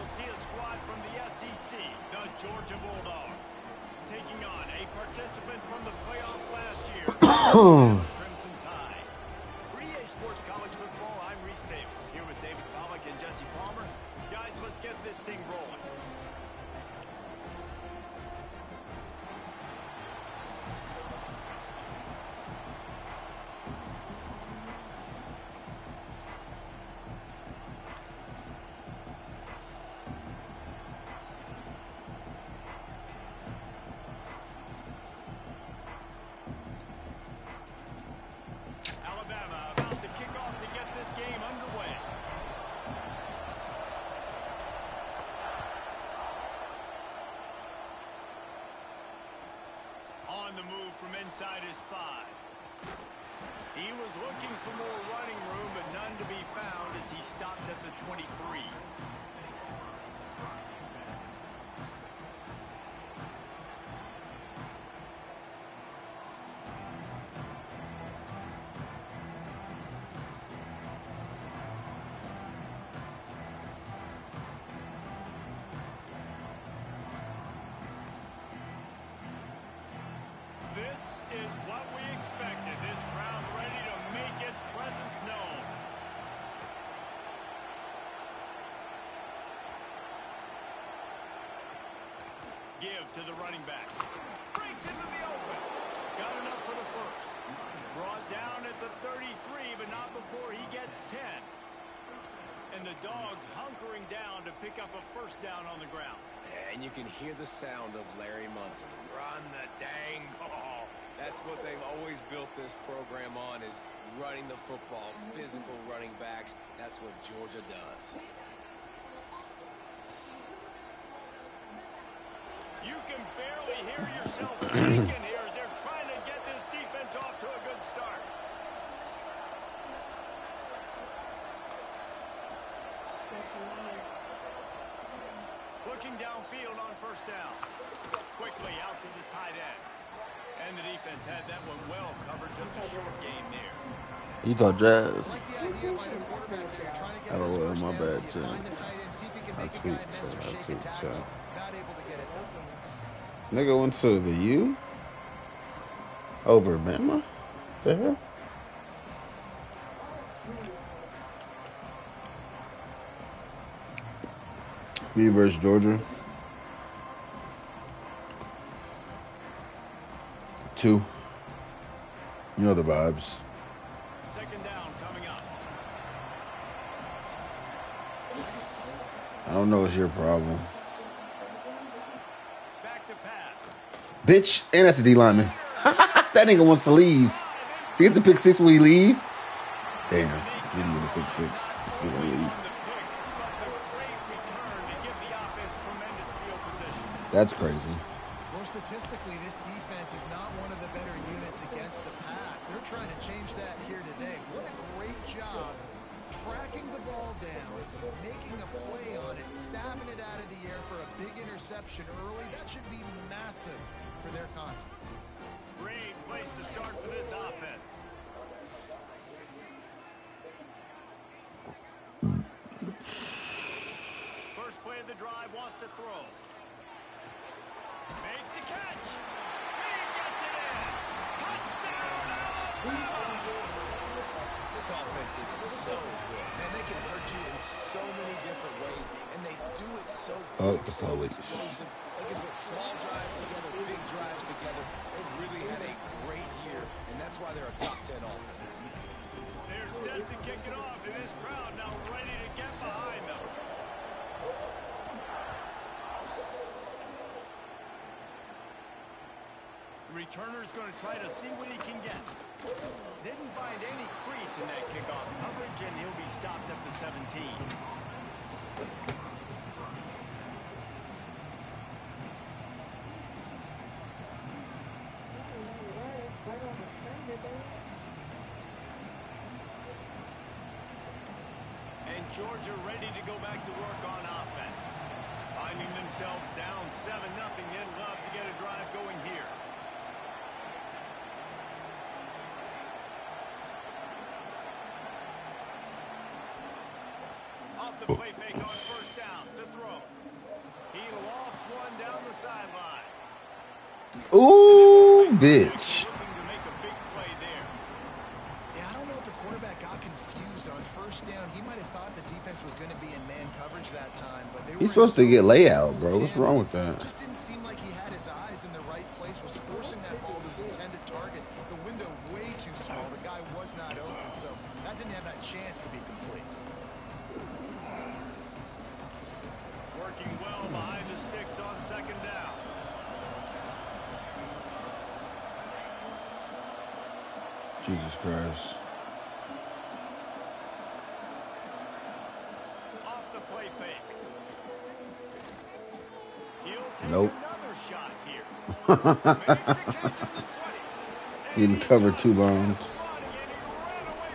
we'll see a squad from the SEC, the Georgia Bulldogs, taking on a participant from the playoff last year, Crimson Tide. For EA Sports College Football, I'm Reese Davis, here with David Pollack and Jesse Palmer. Guys, let's get this thing rolling. On the move from inside his 5. He was looking for more running room, but none to be found as he stopped at the 23. This is what we expected. This crowd ready to make its presence known. Give to the running back. Breaks into the open. Got enough for the first. Brought down at the 33, but not before he gets 10. And the Dogs hunkering down to pick up a first down on the ground. And you can hear the sound of Larry Munson. Run the dang ball. That's what they've always built this program on, is running the football, physical running backs. That's what Georgia does. You can barely hear yourself thinking here as they're trying to get this defense off to a good start. Looking downfield on first down. Quickly out to the tight end. And the defense had that one well covered. Just a short gain there. You thought Jazz. Oh, well, my bad, too. I tweet, so. Nigga went to the U? Over Bama? The hell? Me versus Georgia. 2. You know the vibes. Second down coming up. I don't know what's your problem. Back to pass. Bitch, and that's a D lineman. That nigga wants to leave. If he gets a pick 6, will he leave? Damn, he didn't get a pick 6. He's still gonna leave. That's crazy. Well, statistically, this defense is not one of the better units against the pass. They're trying to change that here today. What a great job tracking the ball down, making a play on it, stabbing it out of the air for a big interception early. That should be massive for their confidence. Great place to start for this offense. First play of the drive, wants to throw. Makes the catch. He gets it in. Touchdown, Alabama! This offense is so good. Man, they can hurt you in so many different ways, and they do it so quick, so explosive. They can put small drives together, big drives together. They've really had a great year, and that's why they're a top 10 offense. They're set to kick it off, and this crowd now ready to get behind them. Returner's going to try to see what he can get. Didn't find any crease in that kickoff coverage, and he'll be stopped at the 17. And Georgia ready to go back to work on offense. Finding themselves down 7-0, they'd love to get a drive going here. Off the play fake on first down to throw. sideline. Ooh, bitch. Looking to make a big play there. Yeah, I don't know if the quarterback got confused on first down. He might have thought the defense was going to be in man coverage that time, but they were He's supposed to get layout, bro. What's wrong with that? Just didn't seem like he had his eyes in the right place, was forcing that ball to his intended target. The window way too small. The guy was not open, so that didn't have that chance to be complete. Working well behind the sticks on second down. Jesus Christ. Off the play fake. He'll take Nope. another shot here. Makes the catch at the 20. He didn't cover 2 bones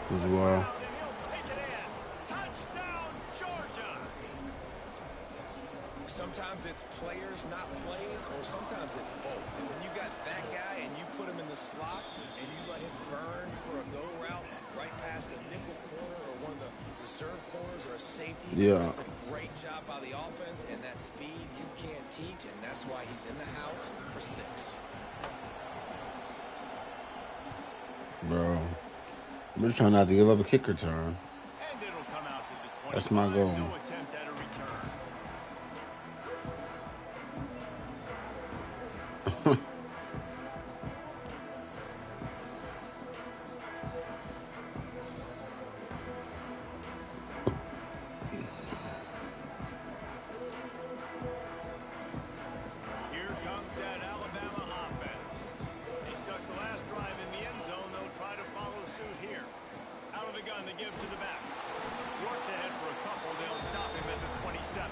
And as he ran away from the well. crowd, and he'll take it in. Touchdown, Georgia. Sometimes it's players, not plays, or sometimes it's both. And when you got that guy and you put him in the slot and you let him burn for a go route right past a nickel corner or one of the reserve corners or a safety, Yeah. that's a great job by the offense, and that speed you can't teach, and that's why he's in the house for 6. Bro. I'm just trying not to give up a kick return. And it'll come out to the 25. That's my goal. No attempt at a return. Here comes that Alabama offense. They stuck the last drive in the end zone. They'll try to follow suit here. Out of the gun to give to the back. Works ahead for a couple. They'll stop him at the 27.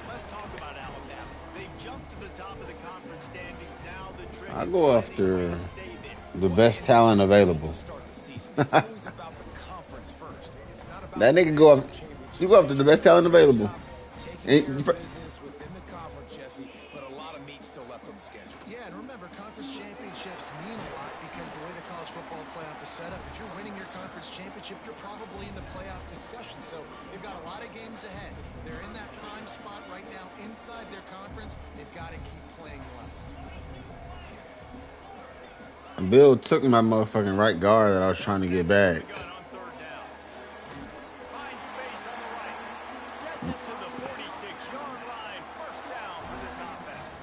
Let's talk about Alabama. They've jumped to the top of the conference standings. Now the trick I is go finding after a way to stay there. the best talent available. To start the season, it's always about the conference first. It's not about That nigga go up. You go after the best talent available. taking care of business within the conference, Jesse, but a lot of meat still left on the schedule. Yeah, and remember, conference championships mean a lot because the way the college football playoff is set up, if you're winning your conference championship, you're probably in the playoff discussion. So they've got a lot of games ahead. They're in that prime spot right now inside their conference. They've got to keep playing well. Bill took my motherfucking right guard that I was trying to get back. Gun on third down. Finds space on the right. Gets it to the 46-yard line. First down for this offense.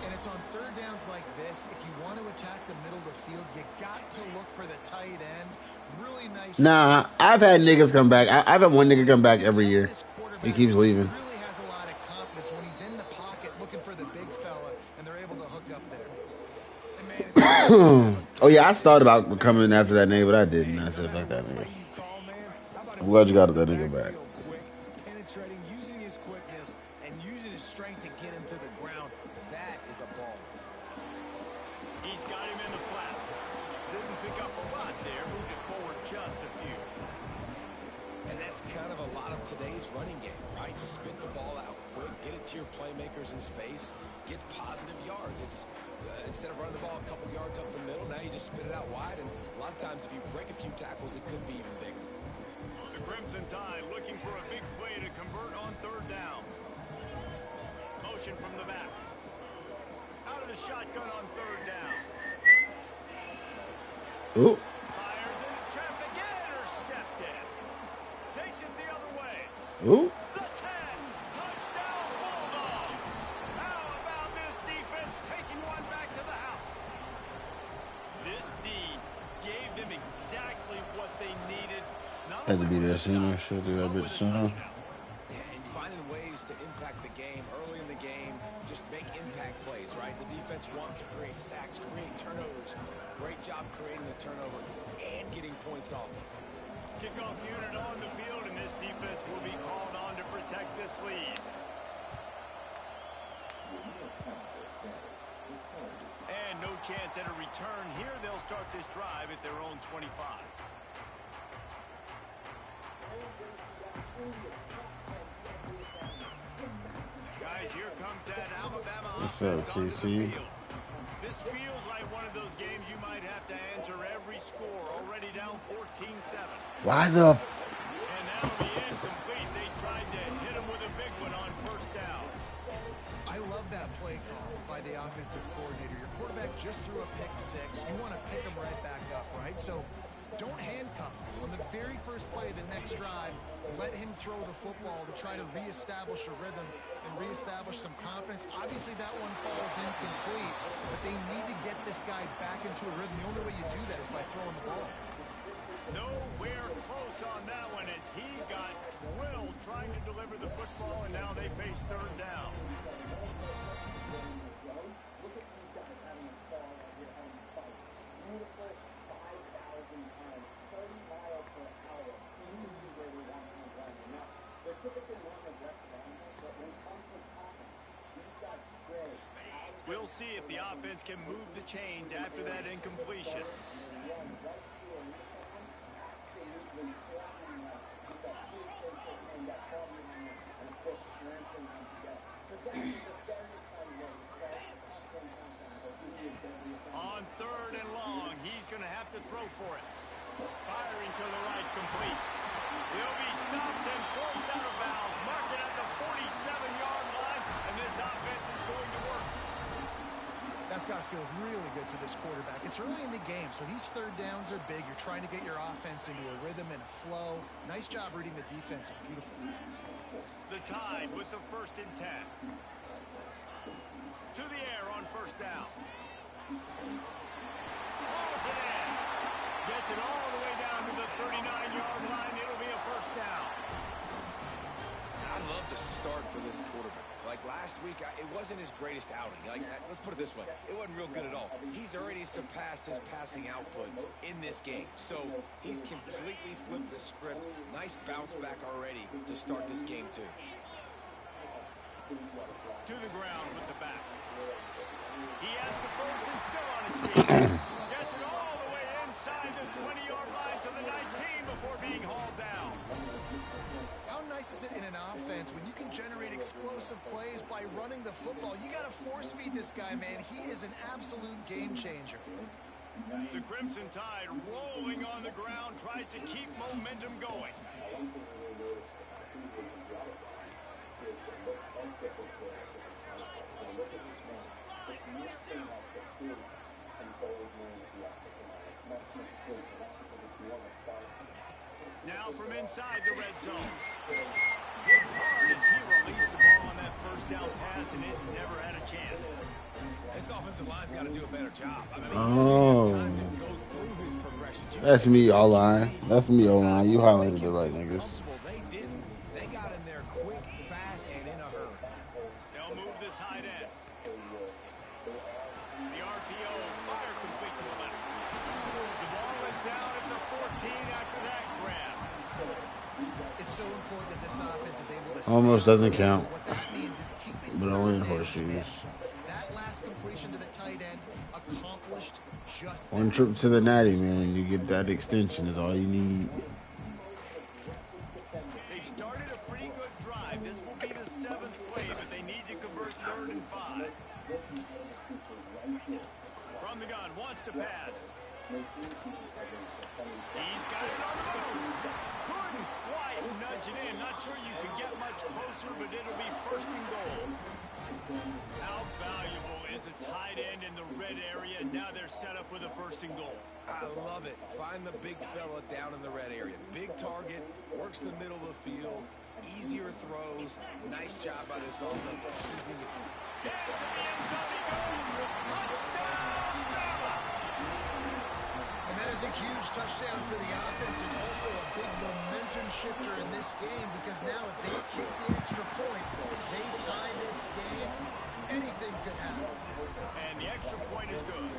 And it's on third downs like this. If you want to attack the middle of the field, you got to look for the tight end. Really nice. Nah, I've had niggas come back. I've had one nigga come back every year. This quarterback He keeps leaving. really has a lot of confidence when he's in the pocket looking for the big fella, and they're able to hook up there. And man, it's Oh yeah, I thought about coming after that nigga, but I didn't. I said fuck that nigga. I'm glad you got that nigga back. quick, penetrating, using his quickness, and using his strength to get him to the ground. That is a ball. He's got him in the flat. Didn't pick up a lot there. Moved it forward just a few. And that's kind of a lot of today's running game, right? Spit the ball out quick, get it to your playmakers in space, get positive yards. It's instead of running the ball a couple yards up the middle, now you just spit it out wide. And a lot of times, if you break a few tackles, it could be even bigger. The Crimson Tide looking for a big play to convert on third down. Motion from the back. Out of the shotgun on third down. Ooh. Fires into traffic and intercepted. Takes it the other way. Ooh. The 10. Touchdown Bulldogs. How about this defense taking one back to the house? This D gave them exactly what they needed. Not Had to only be there with a sooner. stop, Should do that but bit with a sooner. touchdown. Yeah, and finding ways to impact the game early in the game, just make impact plays, right? The defense wants to create sacks, create turnovers. Great job creating the turnover and getting points off it. Kickoff unit on the field, and this defense will be called on to protect this lead. And no chance at a return here. They'll start this drive at their own 25. Guys, here comes that Alabama What's offense up, onto the TC? field. This feels like one of those games you might have to answer every score. Already down 14-7. Why the? And now the incomplete. They tried to hit him with a big one on first down. I love that play call by the offensive coordinator. Your quarterback just threw a pick six. You want to pick him right back up, right? So don't handcuff him. On the very first play of the next drive, let him throw the football to try to reestablish a rhythm and reestablish some confidence. Obviously, that one falls incomplete, but they need to get this guy back into a rhythm. The only way you do that is by throwing the ball. Nowhere close on that one as he got drilled trying to deliver the football, and now they face third down. Look at these guys having a spar right here, having a fight. Beautiful 5,000 pound, 30 mile per hour, really where they want to run. Now, they're typically not an aggressive animal, but when conflict happens, these guys stray. We'll see if the offense can move the chains after that incompletion. Run right here and intercept them, absolutely flattening them with that big face and that body line, and of course trampling them to death. So that is a very exciting way to start the top 10 countdown of who is deadliest. On third and long, he's going to have to throw for it. Firing to the right, complete. He'll be stopped and forced out of bounds. Mark it at the 47-yard line, and this offense is going to work. That's got to feel really good for this quarterback. It's early in the game, so these third downs are big. You're trying to get your offense into a rhythm and a flow. Nice job reading the defense. Beautiful. The Tide with the 1st and 10. To the air on first down. Pulls it in. Gets it all the way down to the 39-yard line. It'll be a first down. I love the start for this quarterback. Like last week, it wasn't his greatest outing. Like, let's put it this way. It wasn't real good at all. He's already surpassed his passing output in this game. So he's completely flipped the script. Nice bounce back already to start this game, too. To the ground with the back. He has the first and still on his feet. Gets it all the way inside the 20-yard line to the 19 before being hauled down. How nice is it in an offense when you can generate explosive plays by running the football? You got to force feed this guy, man. He is an absolute game changer. The Crimson Tide rolling on the ground tries to keep momentum going. One thing we really noticed about the other guys is they look quite different to everything. So look at this man. It's nothing like the big and bold man of the African line. It's much more sleek, and that's because it's more of a farce. Now from inside the red zone. Hit hard as he released the ball on that first down pass, and it never had a chance. This offensive line's got to do a better job. I mean, Oh, go through his progressions. that's me, O-line. That's me, O-line. You highlighted the right niggas. They didn't. They got in there quick, fast, and in a hurry. They'll move the tight end. The RPO fire complete to the left. The ball is down at the 14 after that grab. It's so important that this offense is able to Almost doesn't count, What that means is keeping but only in horseshoes. that last completion to the tight end accomplished just One trip to the natty, man. You get that extension is all you need. They've started a pretty good drive. This will be the 7th play, but they need to convert 3rd and 5. From the gun, wants to pass. He's got it on the move. Couldn't quite nudge it in. Not sure you could get much closer, but it'll be 1st and goal. How valuable is a tight end in the red area? Now they're set up with a 1st and goal. I love it. Find the big fella down in the red area. Big target, works the middle of the field, easier throws. Nice job by this offense. Into the end zone he goes. Touchdown, Bama! And that is a huge touchdown for the offense and also a big momentum shifter in this game because now if they kick the extra point, they tie this game, anything could happen. And the extra point is good.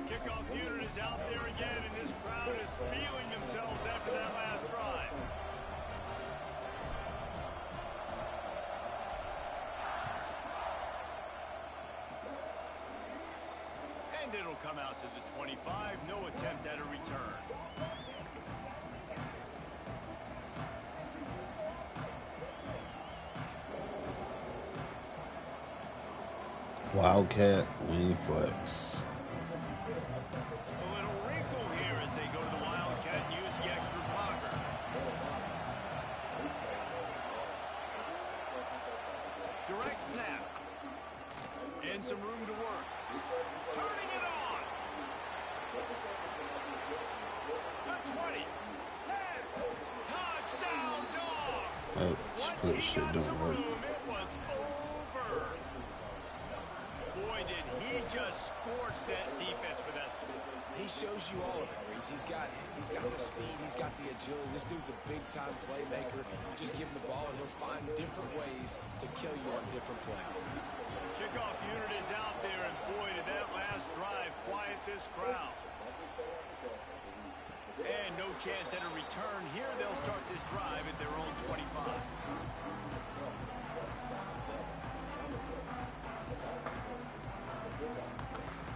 Kickoff unit is out there again, and this crowd is feeling themselves after that last drive. And it'll come out to the 25. No attempt at a return. Wildcat wing flex. A little wrinkle here as they go snap. And some room to work. Turning it on. The 20. 10. Touchdown, Dogs. That Once split he shit got don't some work. room, it was over. Boy, did he just scorch that defense for that score. He shows you all of it, Reese. He's got the speed, he's got the agility. This dude's a big-time playmaker. Just give him the ball, and he'll find different ways to kill you on different plays. Kickoff unit is out there, and boy, did that last drive quiet this crowd. And no chance at a return here. They'll start this drive at their own 25.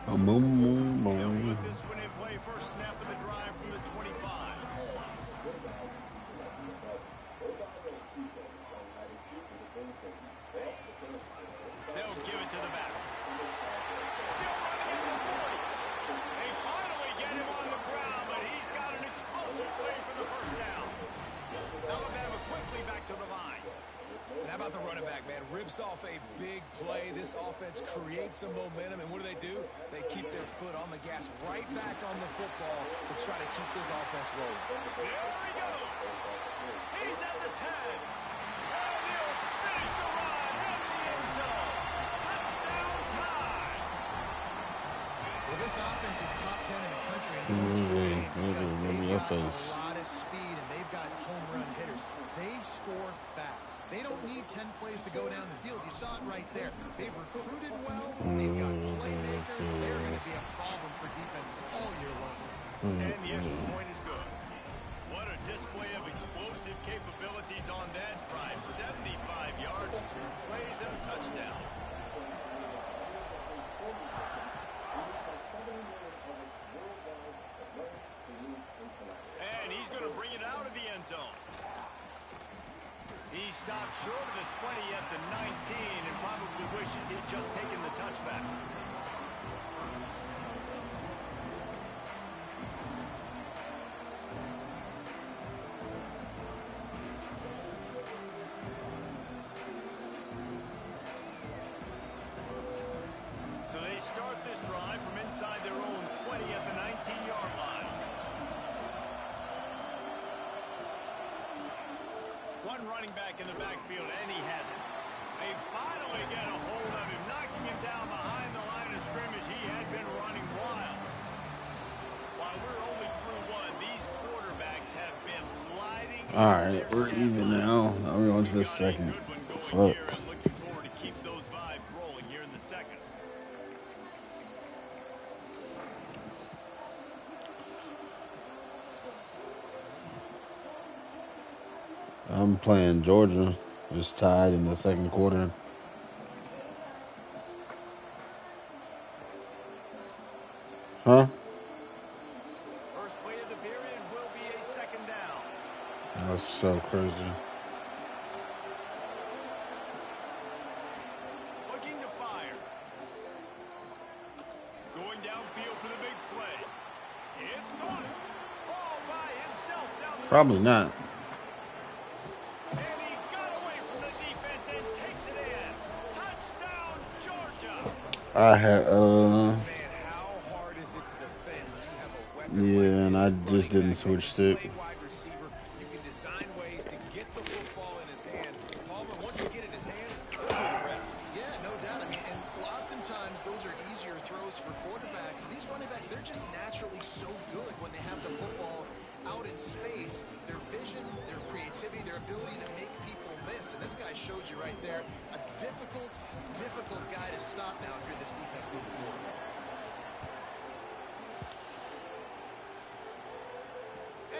Boom, boom, boom, They'll boom. put this one in play. First snap of the drive from the 25. They'll give it to the back. Still running at the 40. They finally get him on the ground, but he's got an explosive play for the first down. Alabama quickly back to the line. And how about the running back, man? Rips off a big play. This offense creates some momentum, and what do? They keep their foot on the gas, right back on the football to try to keep this offense rolling. There he goes. He's at the 10. And he'll finish the run in the end zone. Touchdown time. Well, this offense is top 10 in the country in yards per game because they've got a lot of speed and they've got home run hitters. They score fast. They don't need 10 plays to go down the field. You saw it right there. They've recruited well. They've got playmakers. They're going to be a problem for defenses all year long. And the extra point is good. What a display of explosive capabilities on that drive. 75 yards, 2 plays, and a touchdown. And he's going to bring it out of the end zone. He stopped short of the 20 at the 19 and probably wishes he'd just taken the touchback. So they start this drive from inside their own 20 at the 19-yard line. One running back in the backfield, and he has it. They finally get a hold of him, knocking him down behind the line of scrimmage. He had been running wild. While we're only through one, these quarterbacks have been gliding. All right, we're even now. Now we're on to the second. Fuck. And looking forward to keep those vibes rolling here in the second. I'm playing Georgia. Just tied in the second quarter. Huh? First play of the period will be a second down. That's so crazy. Looking to fire. Going downfield for the big play. It's caught. All by himself down the Probably not. And he got away from the defense and takes it in. Touchdown, Georgia. I had Man, how hard is it to defend when you have a weapon yeah, and I like this just didn't running back? switch You stick. play wide receiver, you can design ways to get the football in his hand. Palmer, once you get it in his hands, he'll do the rest. Yeah, no doubt. I mean, and oftentimes those are easier throws for quarterbacks. These running backs, they're just naturally so good when they have the football out in space. Their vision, their creativity, their ability to make people miss. And this guy showed you right there, a difficult guy to stop now if you're this defense moving forward.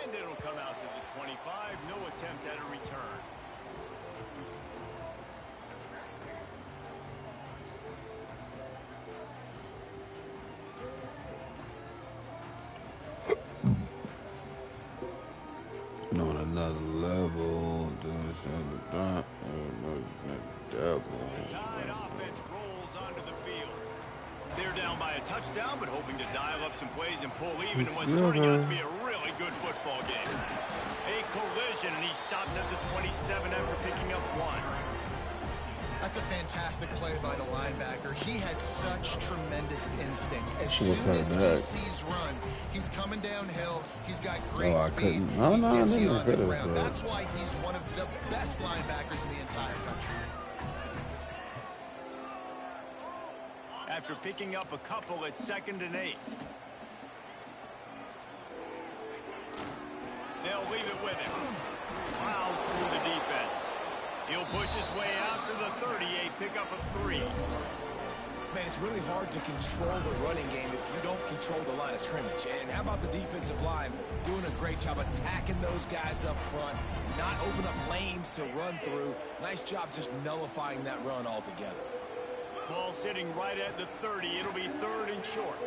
And it'll come out to the 25. No attempt at a return. On another level. The Tide offense rolls onto the field. They're down by a touchdown, but hoping to dial up some plays and pull even in what's turning out to be a really good football game. A collision, and he stopped at the 27 after picking up 1. That's a fantastic play by the linebacker. He has such tremendous instincts. As Should have soon cut as it he back. sees run, he's coming downhill. He's got great I speed. couldn't. No, He no, I gets you didn't on the cut it ground. back. That's why he's one of the best linebackers in the entire country. After picking up a couple, it's 2nd and 8. They'll leave it with him. Plows through the defense. He'll push his way out to the 38, pick up a 3. Man, it's really hard to control the running game if you don't control the line of scrimmage. And how about the defensive line doing a great job attacking those guys up front, not open up lanes to run through. Nice job just nullifying that run altogether. Ball sitting right at the 30. It'll be 3rd and short.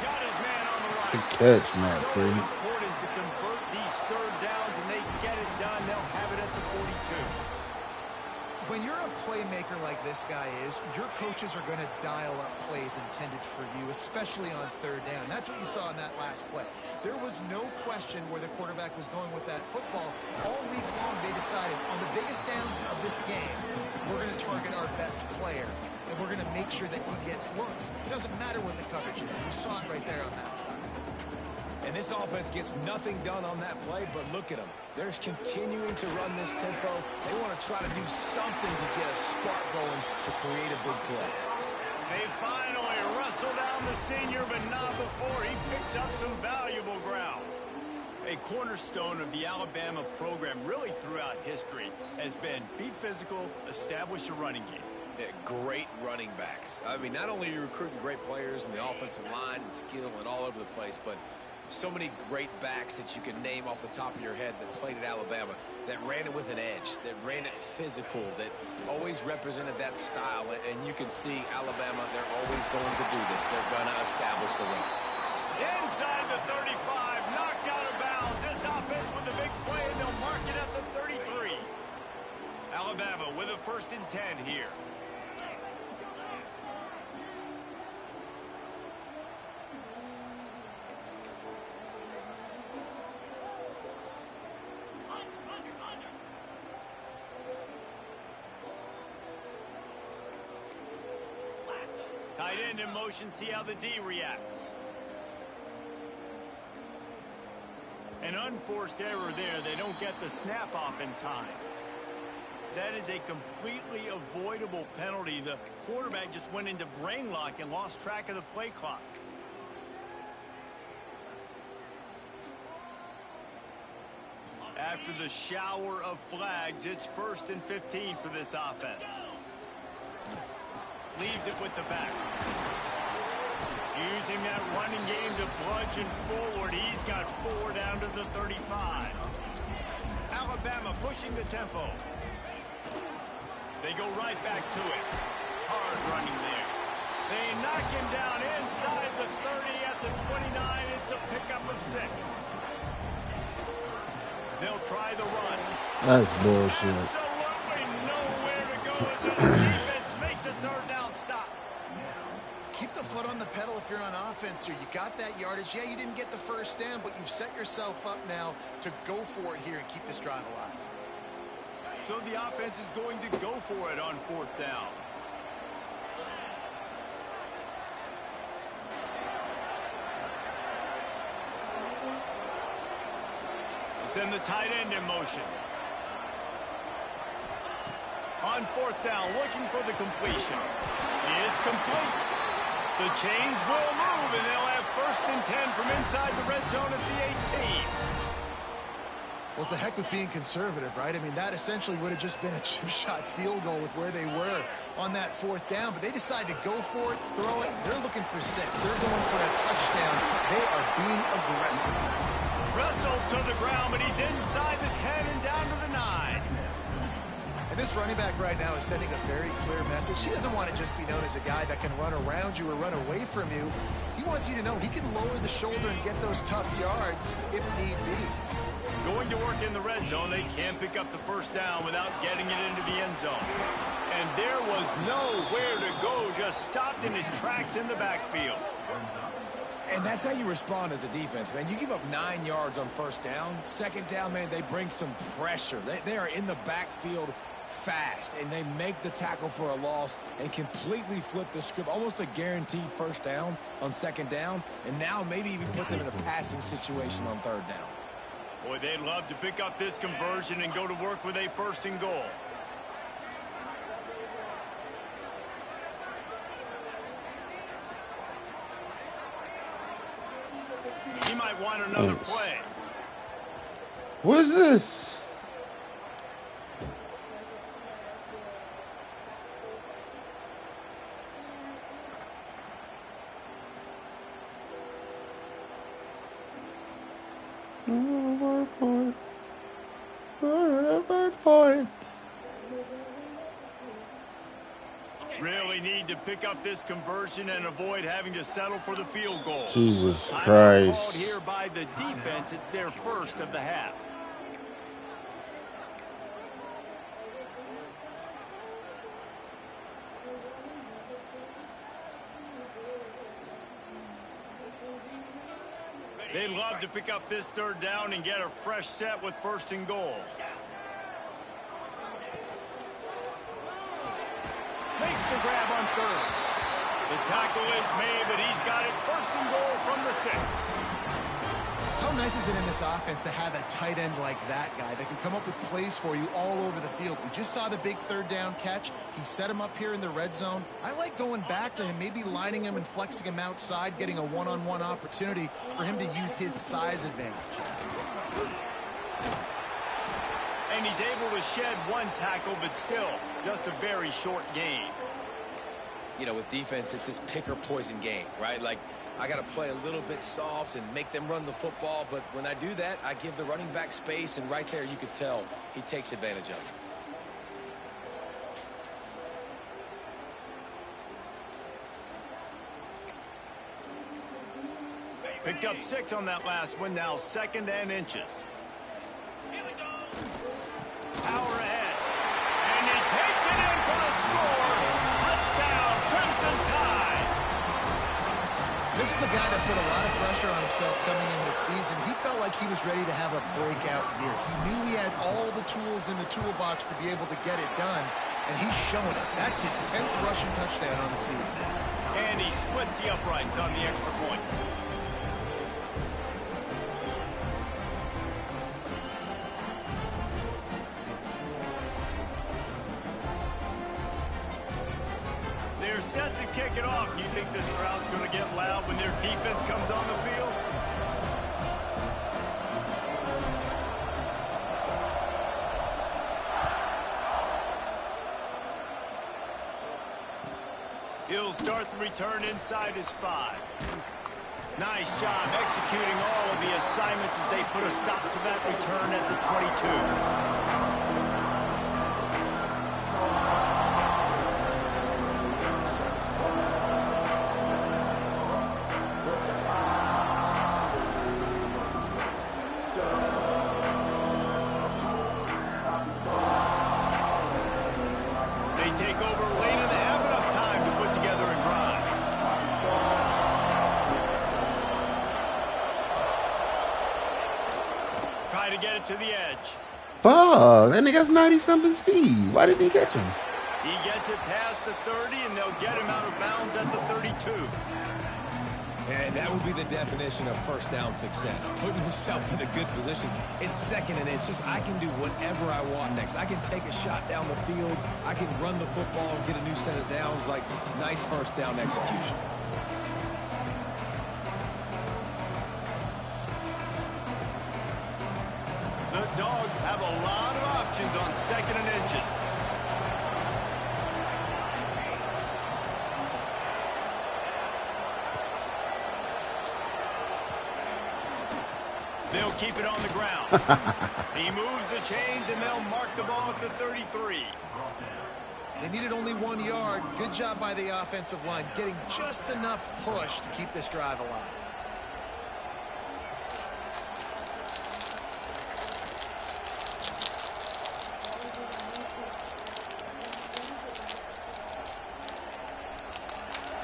Got his man on the right. Good catch, Matt So Free. important to convert these 3rd downs, and they get it done. They'll have it at the 42. When you're a playmaker like this guy is, your coaches are going to dial up plays intended for you, especially on 3rd down. That's what you saw in that last play. There was no question where the quarterback was going with that football. All week long, they decided on the biggest downs of this game, we're going to target our best player, and we're going to make sure that he gets looks. It doesn't matter what the coverage is. You saw it right there on that play. And this offense gets nothing done on that play, but look at them. They're continuing to run this tempo. They want to try to do something to get a spark going to create a big play. They finally wrestle down the senior, but not before he picks up some valuable ground. A cornerstone of the Alabama program really throughout history has been be physical, establish a running game. Yeah, great running backs. I mean, not only are you recruiting great players in the offensive line and skill and all over the place, but so many great backs that you can name off the top of your head that played at Alabama, that ran it with an edge, that ran it physical, that always represented that style. And you can see Alabama, they're always going to do this. They're going to establish the run. Inside the 35, knocked out of bounds. This offense with a big play, and they'll mark it at the 33. Alabama with a 1st and 10 here. Tight end in motion, see how the D reacts. An unforced error there. They don't get the snap off in time. That is a completely avoidable penalty. The quarterback just went into brain lock and lost track of the play clock. After the shower of flags, it's 1st and 15 for this offense. Leaves it with the back. Using that running game to bludgeon forward. He's got 4 down to the 35. Alabama pushing the tempo. They go right back to it. Hard running there. They knock him down inside the 30 at the 29. It's a pickup of 6. They'll try the run. That's bullshit. Absolutely nowhere to go as the defense makes a 3rd down stop. Keep the foot on the pedal if you're on offense here. You got that yardage. Yeah, you didn't get the 1st down, but you've set yourself up now to go for it here and keep this drive alive. So the offense is going to go for it on 4th down. Send the tight end in motion. On 4th down, looking for the completion. It's complete. The chains will move, and they'll have 1st and 10 from inside the red zone at the 18. Well, it's a heck with being conservative, right? I mean, that essentially would have just been a chip shot field goal with where they were on that 4th down, but they decide to go for it, throw it. They're looking for 6. They're going for a touchdown. They are being aggressive. Russell to the ground, but he's inside the 10 and down to the 9. And this running back right now is sending a very clear message. He doesn't want to just be known as a guy that can run around you or run away from you. He wants you to know he can lower the shoulder and get those tough yards if need be. Going to work in the red zone, they can't pick up the 1st down without getting it into the end zone. And there was nowhere to go, just stopped in his tracks in the backfield. And that's how you respond as a defense, man. You give up 9 yards on first down. Second down, man, they bring some pressure. They are in the backfield fast, and they make the tackle for a loss and completely flip the script. Almost a guaranteed first down on second down, and now maybe even put them in a passing situation on third down. Boy, they'd love to pick up this conversion and go to work with a 1st and goal. He might want another play. What is this? Point. Really need to pick up this conversion and avoid having to settle for the field goal. Jesus Called Christ. here by the defense. It's their first of the half. They'd love to pick up this third down and get a fresh set with 1st and goal. Makes the grab on 3rd. The tackle is made, but he's got it 1st and goal from the 6. How nice is it in this offense to have a tight end like that guy that can come up with plays for you all over the field? We just saw the big third down catch. He set him up here in the red zone. I like going back to him, maybe lining him and flexing him outside, getting a one-on-one opportunity for him to use his size advantage. And he's able to shed 1 tackle, but still just a very short gain. You know, with defense, it's this pick or poison game, right? Like, I got to play a little bit soft and make them run the football, but when I do that, I give the running back space, and right there you could tell he takes advantage of it. Picked up 6 on that last one, now 2nd and inches. Power ahead. And he takes it in for the score. Touchdown, Crimson Tide. This is a guy that put a lot of pressure on himself coming in this season. He felt like he was ready to have a breakout year. He knew he had all the tools in the toolbox to be able to get it done, and he's shown it. That's his 10th rushing touchdown on the season. And he splits the uprights on the extra point. They're set to kick it off. You think this crowd's going to get loud when their defense comes on the field? He'll start the return inside his 5. Nice job executing all of the assignments as they put a stop to that return at the 22. To get it to the edge. Fuck, that nigga's 90-something speed. Why didn't he catch him? He gets it past the 30, and they'll get him out of bounds at the 32. And that would be the definition of first down success. Putting yourself in a good position. It's 2nd and inches. I can do whatever I want next. I can take a shot down the field. I can run the football and get a new set of downs. Like, nice first down execution. The Dogs have a lot of options on 2nd and inches. They'll keep it on the ground. He moves the chains, and they'll mark the ball at the 33. They needed only 1 yard. Good job by the offensive line, getting just enough push to keep this drive alive.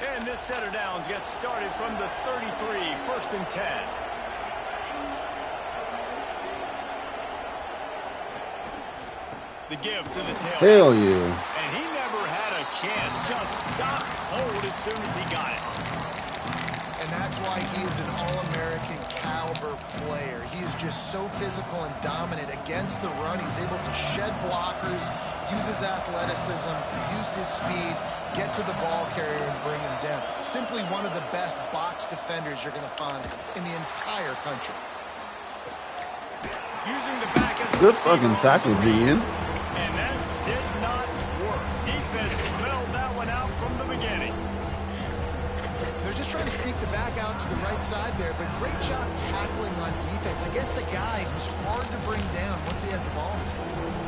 And this set of downs gets started from the 33, 1st and 10. The give to the tail. Hell yeah. And he never had a chance. Just stopped cold as soon as he got it. And that's why he is an All-American caliber player. He is just so physical and dominant against the run. He's able to shed blockers, use his athleticism, use his speed, get to the ball carrier and bring him down. Simply one of the best box defenders you're going to find in the entire country. Using the back as Good fucking tackle, Gene. And that did not work. Defense smelled that one out from the beginning. They're just trying to sneak the back out to the right side there, but great job tackling on defense against a guy who's hard to bring down once he has the ball in his hand.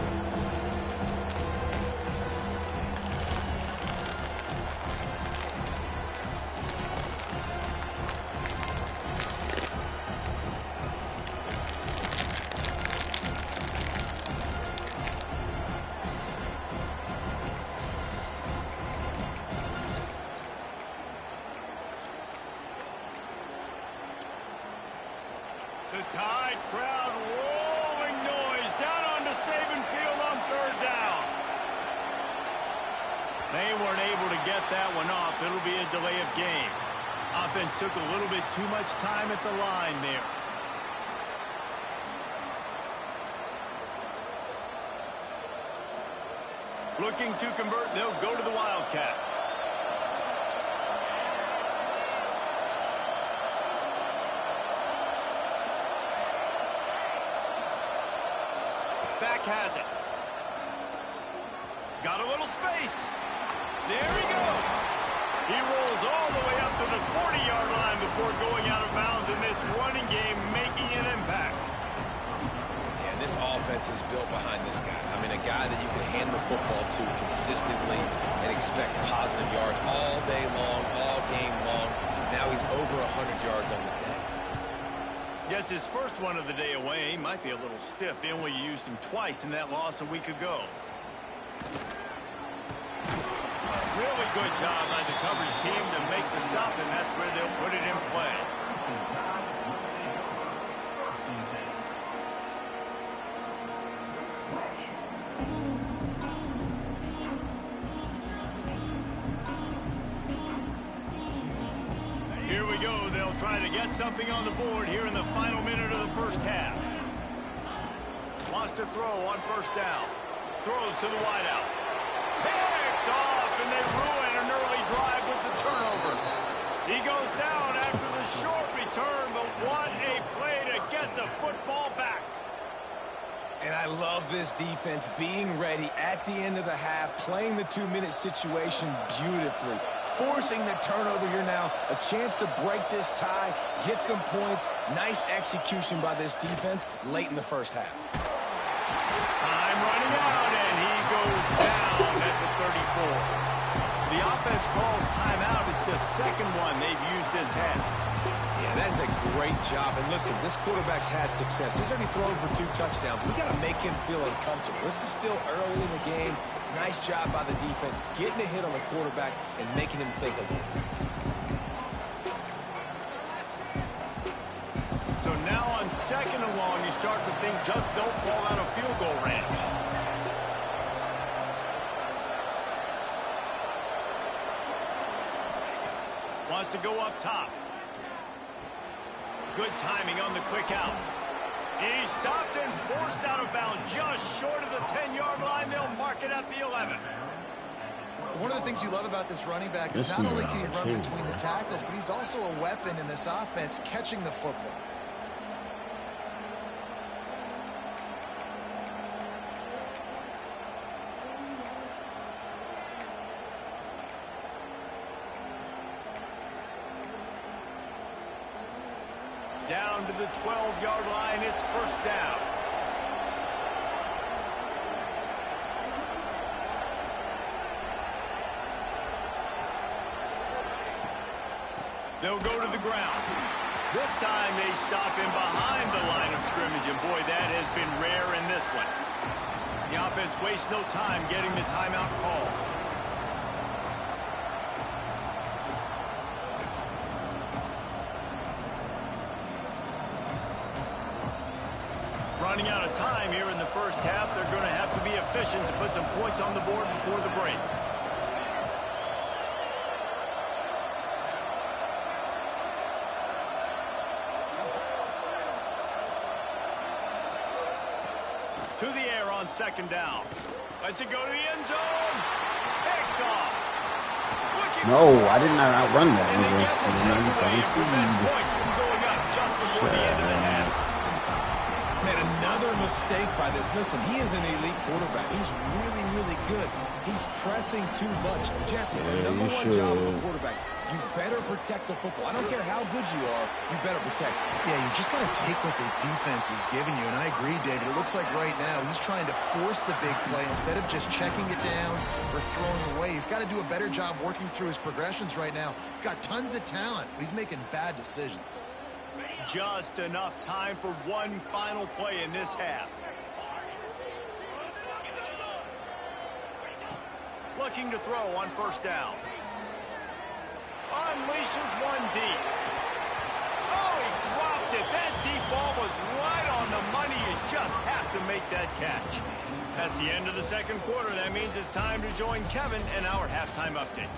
The Tide crowd rolling noise down onto Saban Field on 3rd down. They weren't able to get that one off. It'll be a delay of game. Offense took a little bit too much time at the line there. Looking to convert, they'll go to the Wildcat. Back has it. Got a little space. There he goes. He rolls all the way up to the 40-yard line before going out of bounds in this running game, making an impact. And this offense is built behind this guy. I mean, a guy that you can hand the football to consistently and expect positive yards all day long, all game long. Now he's over 100 yards on the day. Gets his first one of the day away. He might be a little stiff. They only used him twice in that loss a week ago. Really good job by the coverage team to make the stop, and that's where they'll put it in play. Here we go. They'll try to get something on the board here in the final minute of the first half. Wants to throw on 1st down. Throws to the wideout. Picked off, and they ruin an early drive with the turnover. He goes down after the short return, but what a play to get the football back. And I love this defense being ready at the end of the half, playing the 2-minute situation beautifully, forcing the turnover here now, a chance to break this tie, get some points. Nice execution by this defense late in the first half. Time running out, and he goes down at the 34. The offense calls timeout. It's the second one they've used this half. Yeah, that's a great job. And listen, this quarterback's had success. He's already thrown for 2 touchdowns. We got to make him feel uncomfortable. This is still early in the game. Nice job by the defense, getting a hit on the quarterback and making him think a little bit. So now on 2nd and long, you start to think just don't fall out of field goal range. Wants to go up top. Good timing on the quick out. He stopped and forced out of bounds just short of the 10-yard line. They'll mark it at the 11. One of the things you love about this running back is not only can he run between the tackles, but he's also a weapon in this offense catching the football. Down to the 12-yard line, it's 1st down. They'll go to the ground. This time they stop him behind the line of scrimmage, and boy, that has been rare in this one. The offense wastes no time getting the timeout call. Running out of time here in the first half. They're going to have to be efficient to put some points on the board before the break. To the air on second down. Lets it go to the end zone. Picked off. No, I did not outrun that. And they get the takeaway and prevent points from going up just before the end of the half. Man, another mistake by this. Listen, he is an elite quarterback. He's really, really good. He's pressing too much. Jesse, the number one job of a quarterback, you better protect the football. I don't care how good you are, you better protect it. Yeah, you just got to take what the defense is giving you, and I agree, David. It looks like right now he's trying to force the big play instead of just checking it down or throwing away. He's got to do a better job working through his progressions right now. He's got tons of talent, but he's making bad decisions. Just enough time for one final play in this half. Looking to throw on first down. Unleashes one deep. Oh, he dropped it. That deep ball was right on the money. You just have to make that catch. That's the end of the second quarter. That means it's time to join Kevin in our halftime update.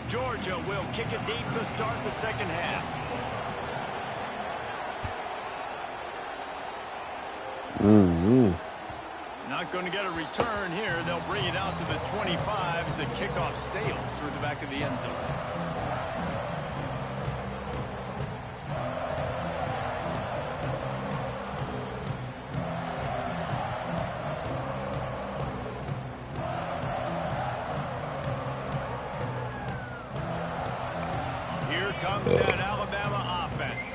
Georgia will kick it deep to start the second half. Not going to get a return here. They'll bring it out to the 25 as the kickoff sails through the back of the end zone. Here comes that Alabama offense.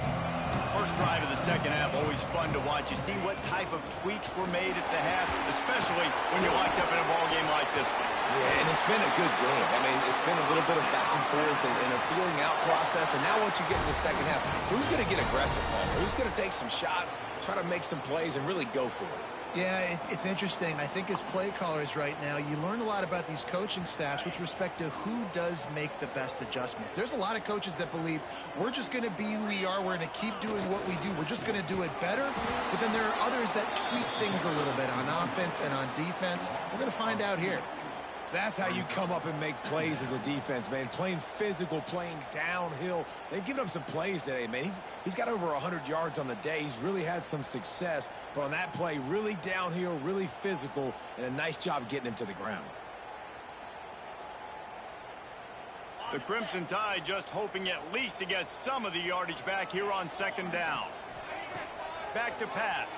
First drive of the second half, always fun to watch. You see what type of tweaks were made at the half, especially when you're locked up in a ball game like this one. Yeah, and it's been a good game. I mean, it's been a little bit of back and forth and a feeling out process. And now once you get in the second half, who's going to get aggressive, Palmer? Who's going to take some shots, try to make some plays, and really go for it? Yeah, it's interesting. I think as play callers right now, you learn a lot about these coaching staffs with respect to who does make the best adjustments. There's a lot of coaches that believe we're just going to be who we are. We're going to keep doing what we do. We're just going to do it better. But then there are others that tweak things a little bit on offense and on defense. We're going to find out here. That's how you come up and make plays as a defense, man. Playing physical, playing downhill. They've given up some plays today, man. He's got over 100 yards on the day. He's really had some success. But on that play, really downhill, really physical, and a nice job getting him to the ground. The Crimson Tide just hoping at least to get some of the yardage back here on second down. Back to pass.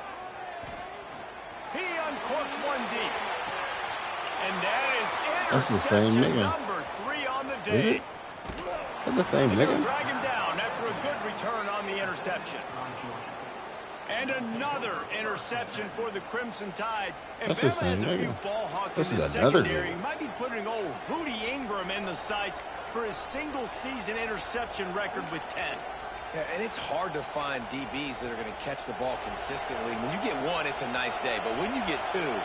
He uncorks one deep. And that is interception number 3 on the day. Is it? That's the same nigga. Drag him down after a good return on the interception. And another interception for the Crimson Tide. And Bama has a few ball hawks in the secondary. He might be putting old Hootie Ingram in the sights for his single-season interception record with 10. Yeah, and it's hard to find DBs that are going to catch the ball consistently. When you get one, it's a nice day. But when you get two,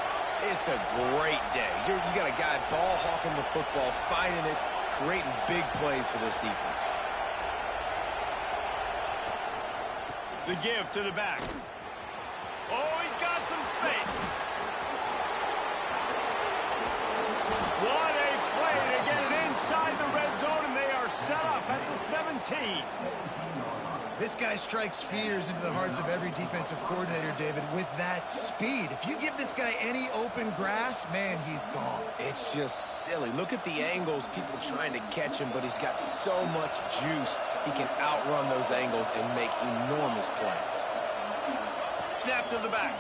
it's a great day. You got a guy ball hawking the football, finding it, creating big plays for this defense. The give to the back. Oh, he's got some space. What a play to get it inside the red zone, and they are set up at the 17. This guy strikes fears into the hearts of every defensive coordinator, David, with that speed. If you give this guy any open grass, man, he's gone. It's just silly. Look at the angles, people trying to catch him, but he's got so much juice. He can outrun those angles and make enormous plays. Snap to the back.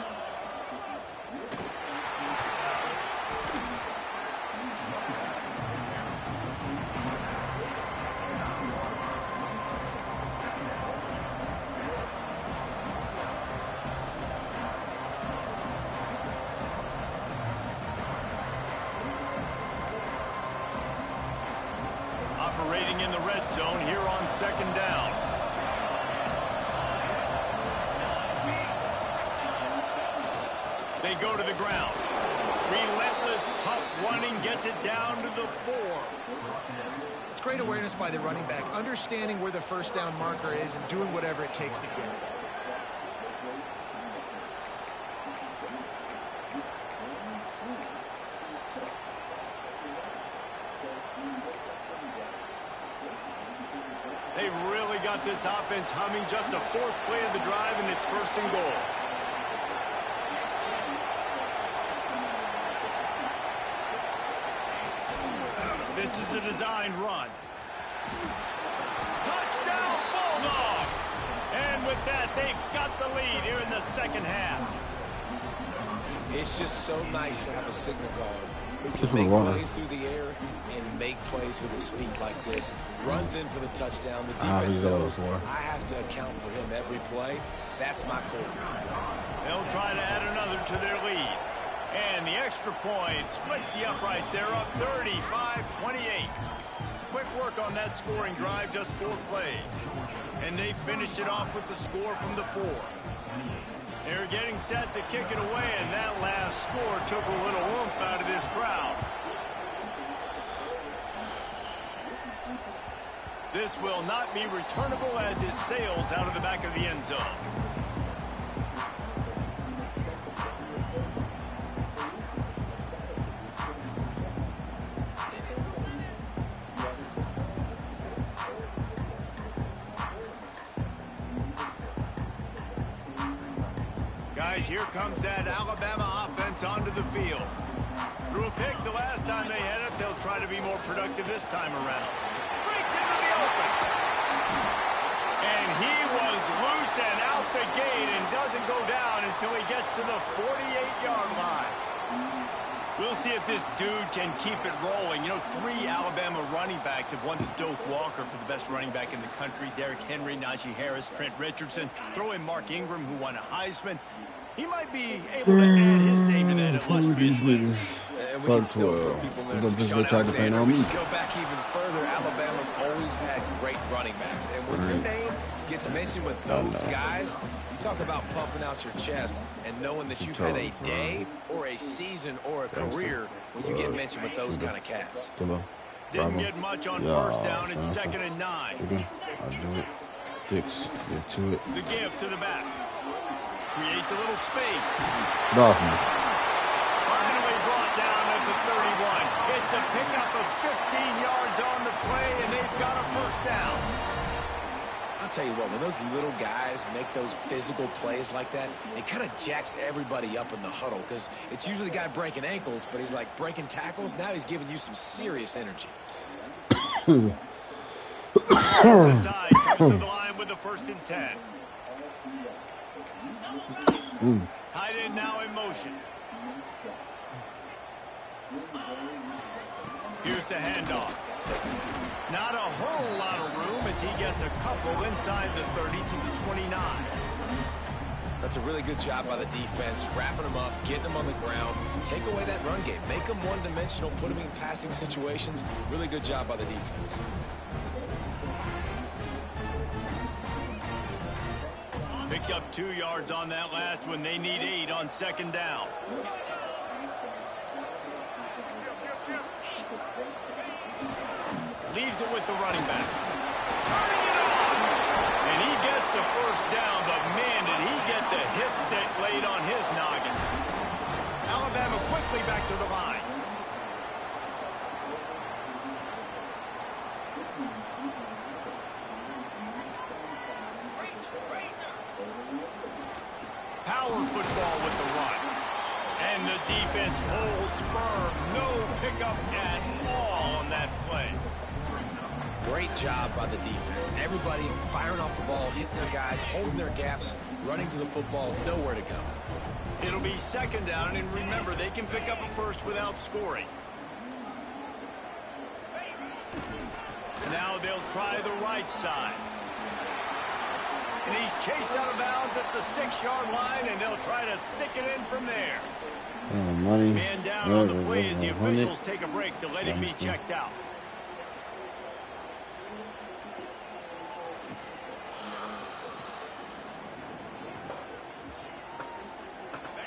Operating in the red zone here on second down. They go to the ground. Relentless, tough running gets it down to the 4. That's great awareness by the running back, understanding where the first down marker is and doing whatever it takes to get it. They really got this offense humming. Just the fourth play of the drive, and it's 1st and goal. This is a designed run. Touchdown, Bulldogs! And with that, they've got the lead here in the second half. It's just so nice to have a signal guard who can make plays through the air and make plays with his feet like this. Runs in for the touchdown. The defense knows I have to account for him every play. That's my quarterback. They'll try to add another to their lead. And the extra point splits the uprights. They're up 35-28. Quick work on that scoring drive, just 4 plays. And they finished it off with the score from the 4. They're getting set to kick it away, and that last score took a little oomph out of this crowd. This will not be returnable as it sails out of the back of the end zone. Guys, here comes that Alabama offense onto the field. Threw a pick the last time they had it. They'll try to be more productive this time around. Breaks into the open. And he was loose and out the gate and doesn't go down until he gets to the 48-yard line. We'll see if this dude can keep it rolling. You know, 3 Alabama running backs have won the Doak Walker for the best running back in the country. Derrick Henry, Najee Harris, Trent Richardson. Throw in Mark Ingram, who won a Heisman. He might be able to add his name to that illustrious list. And we can still throw people in there. Sean Alexander, we can go back even further. Alabama's always had great running backs. And when your name gets mentioned with those guys, you talk about puffing out your chest and knowing that you've had a day or a season or a career when you get mentioned with those kind of cats. Didn't get much on first down. It's 2nd and 9. I'll do it. 6. Get to it. The give to the back. Creates a little space. Finally brought down at the 31. It's a pickup of 15 yards on the play, and they've got a first down. I'll tell you what, when those little guys make those physical plays like that, it kind of jacks everybody up in the huddle because it's usually the guy breaking ankles, but he's like breaking tackles. Now he's giving you some serious energy. Krimson Tide comes to the line with the 1st and 10. Tight end now in motion. Here's the handoff. Not a whole lot of room as he gets a couple inside the 30 to the 29. That's a really good job by the defense, wrapping them up, getting them on the ground, take away that run game, make them one-dimensional, put them in passing situations. Really good job by the defense. Picked up 2 yards on that last one. They need 8 on 2nd down. Leaves it with the running back. Turning it on. And he gets the first down, but man, did he get the hit stick laid on his noggin. Alabama quickly back to the line. Power football with the run. And the defense holds firm. No pickup at all on that play. Great job by the defense. Everybody firing off the ball, hitting their guys, holding their gaps, running to the football, nowhere to go. It'll be 2nd down, and remember, they can pick up a first without scoring. Now they'll try the right side. And he's chased out of bounds at the 6-yard line, and they'll try to stick it in from there. Money. Man down on the play as the officials take a break to let him be checked out.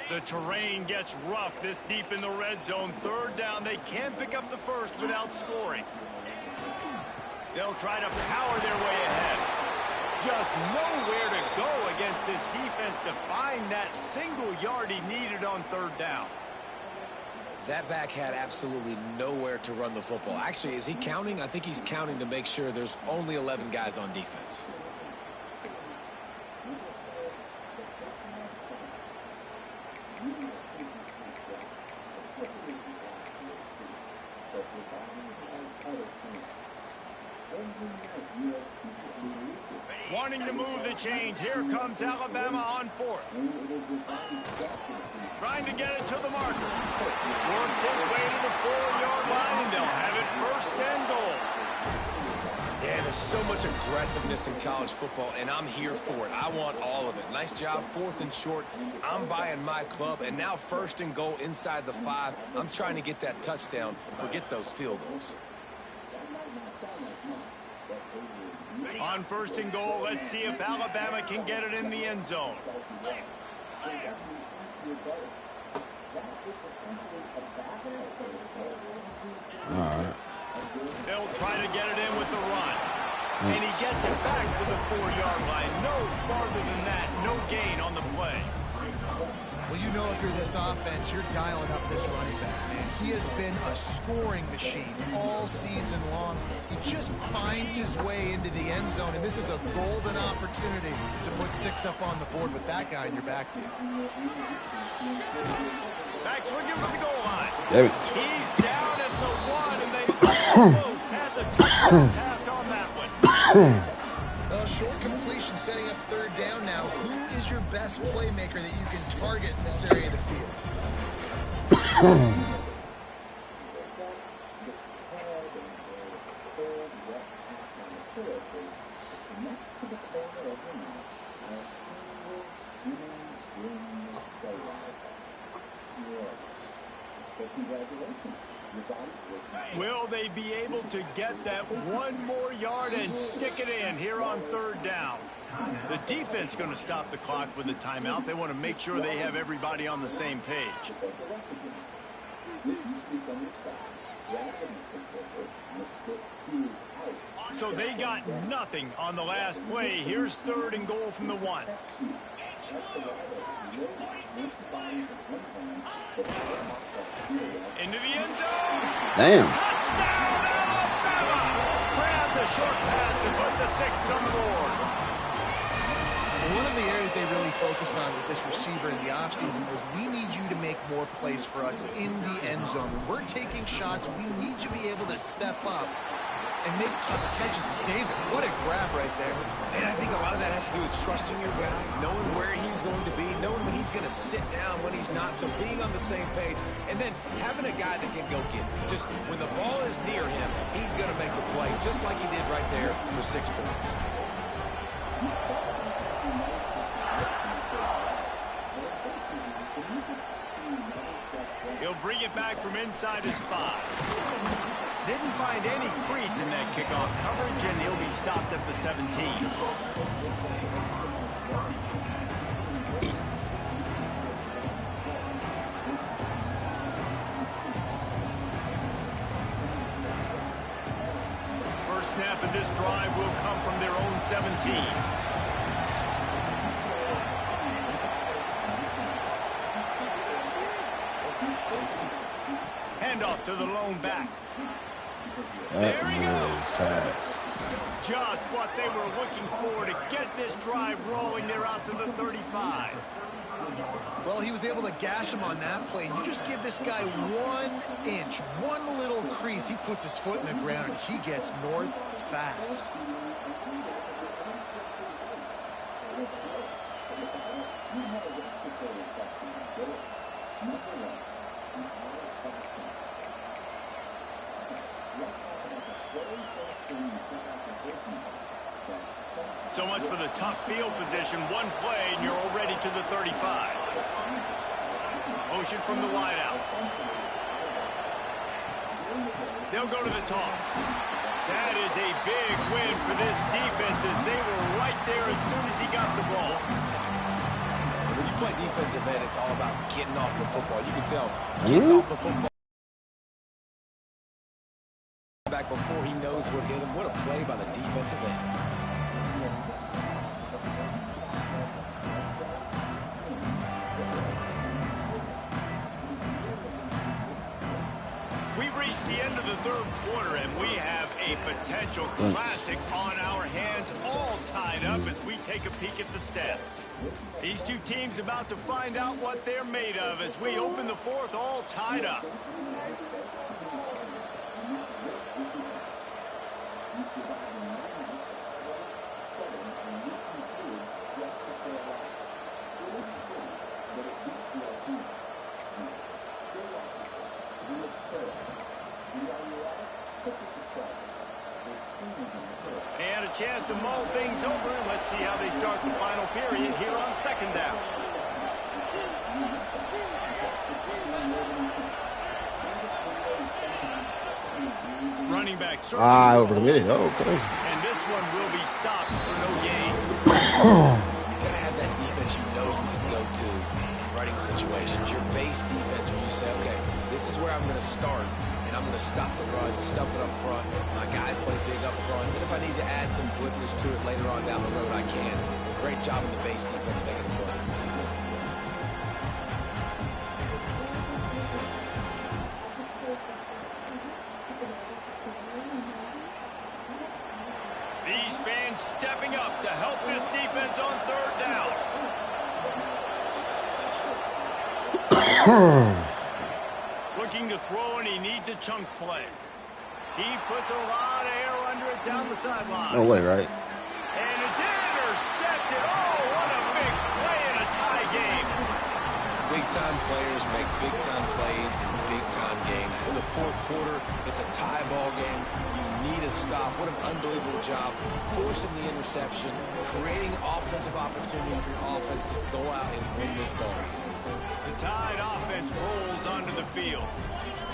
The terrain gets rough this deep in the red zone. 3rd down. They can pick up the first without scoring. They'll try to power their way ahead. Just nowhere to go against this defense to find that single yard he needed on third down. That back had absolutely nowhere to run the football. Actually, is he counting? I think he's counting to make sure there's only 11 guys on defense. Wanting to move the chains. Here comes Alabama on fourth. Trying to get it to the marker. Works his way to the 4-yard line, and they'll have it first and goal. Yeah, there's so much aggressiveness in college football, and I'm here for it. I want all of it. Nice job, 4th and short. I'm buying my club, and now first and goal inside the 5. I'm trying to get that touchdown. Forget those field goals. On first and goal, let's see if Alabama can get it in the end zone. All right. They'll try to get it in with the run. And he gets it back to the 4-yard line. No farther than that. No gain on the play. Well, you know if you're this offense, you're dialing up this running back, man. He has been a scoring machine all season long. He just finds his way into the end zone, and this is a golden opportunity to put 6 up on the board with that guy in your backfield. Back swinging for the goal line. Damn it. He's down at the 1, and they almost had the touchdown pass on that one. Well, short completion setting up third down now. Who is your best playmaker that you can target in this area of the field? Next to the corner of your mouth, a single shooting string saliva. Yes. But congratulations. Your body's working. Will they be able to get that 1 more yard and stick it in here on third down? The defense going to stop the clock with a timeout. They want to make sure they have everybody on the same page. Just like the rest of your muscles. If you sleep on your side, gravity takes over, and the split is out. So they got nothing on the last play. Here's third and goal from the 1. That's a lot of loaded antibodies and enzymes that are Into the end zone. Damn. Touchdown, Alabama! Grab the short pass to put the 6 on the board. One of the areas they really focused on with this receiver in the offseason was we need you to make more plays for us in the end zone. When we're taking shots, we need you to be able to step up and make tough catches. David, what a grab right there. And I think a lot of that has to do with trusting your guy, knowing where he's going to be, knowing when he's going to sit down, when he's not, so being on the same page, and then having a guy that can go get it. Just when the ball is near him, he's going to make the play, just like he did right there for 6 points. He'll bring it back from inside his 5. Didn't find any crease in that kickoff coverage, and he'll be stopped at the 17. First snap of this drive will come from their own 17. Handoff to the lone back. That was fast. Just what they were looking for to get this drive rolling. They're out to the 35. Well, he was able to gash him on that play. And you just give this guy 1 inch, one little crease. He puts his foot in the ground, and he gets north fast. So much for the tough field position. One play, and you're already to the 35. Motion from the wideout. They'll go to the toss. That is a big win for this defense, as they were right there as soon as he got the ball. When you play defensive end, it's all about getting off the football. You can tell, gets off the football back before he knows what hit him. What a play by the defensive end. We've reached the end of the third quarter, and we have a potential classic on our hands, all tied up as we take a peek at the stats. These two teams about to find out what they're made of as we open the fourth, all tied up. And a chance to mull things over. Let's see how they start the final period here on second down. Running back searching. Over the middle. Oh, okay. And this one will be stopped for no gain. You gotta have that defense you know you can go to in running situations. Your base defense when you say, okay, this is where I'm gonna start. I'm going to stop the run, stuff it up front. My guys play big up front. And if I need to add some blitzes to it later on down the road, I can. Great job in the base defense making the play. These fans stepping up to help this defense on third down. Looking to throw, and he needs a chunk play. He puts a lot of air under it down the sideline. No way, right? And it's intercepted. Oh, what a big play in a tie game. Big-time players make big-time plays in big-time games. It's the fourth quarter. It's a tie ball game. You need a stop. What an unbelievable job. Forcing the interception, creating offensive opportunity for your offense to go out and win this ball game. The Tide offense rolls onto the field.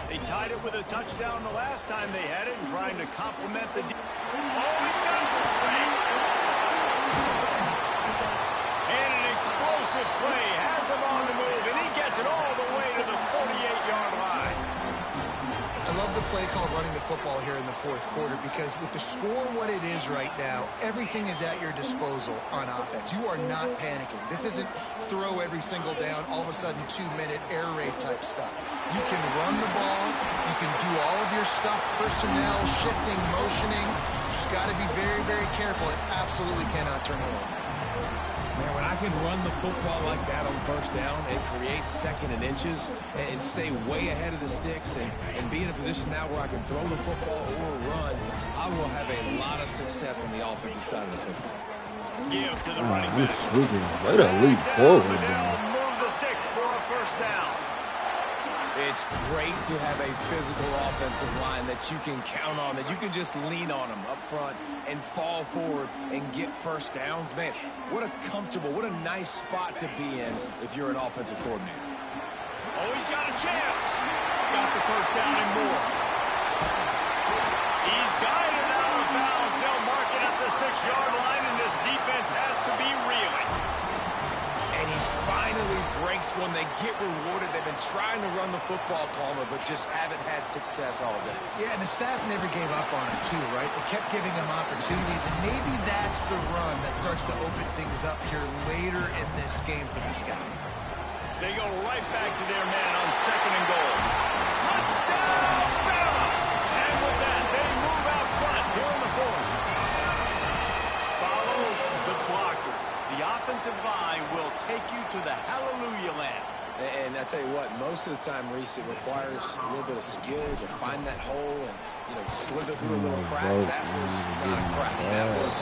They tied it with a touchdown the last time they had it and trying to complement the... Oh, he's got some strength. And an explosive play has him on the move, and he gets it all the way to the 48-yard line. I love the play called running the football here in the fourth quarter because with the score what it is right now, everything is at your disposal on offense. You are not panicking. This isn't throw every single down, all of a sudden 2-minute air raid type stuff. You can run the ball. You can do all of your stuff, personnel, shifting, motioning. You just got to be very, very careful. It absolutely cannot turn it over. Man, when I can run the football like that on first down and create second and inches and stay way ahead of the sticks and be in a position now where I can throw the football or run, I will have a lot of success on the offensive side of the football. Give to the running back. Way to leap forward, man. Move the sticks for a first down. It's great to have a physical offensive line that you can count on, that you can just lean on them up front and fall forward and get first downs. Man, what a comfortable, what a nice spot to be in if you're an offensive coordinator. Oh, he's got a chance. Got the first down and more. He's guided out of bounds. They'll mark it at the 6-yard line, and this defense has to be reeling. And he finally breaks one. They get rewarded. They've been trying to run the football, Palmer, but just haven't had success all day. Yeah, and the staff never gave up on it, too, right? They kept giving him opportunities, and maybe that's the run that starts to open things up here later in this game for this guy. They go right back to their man on second and goal. Touchdown, Bama! And with that, they move out front here in the fourth. Follow the blockers. The offensive line will take you to the hallelujah land. And I tell you what, most of the time, Reese, it requires a little bit of skill to find that hole and, slither through a little crack. That was not a crack. That was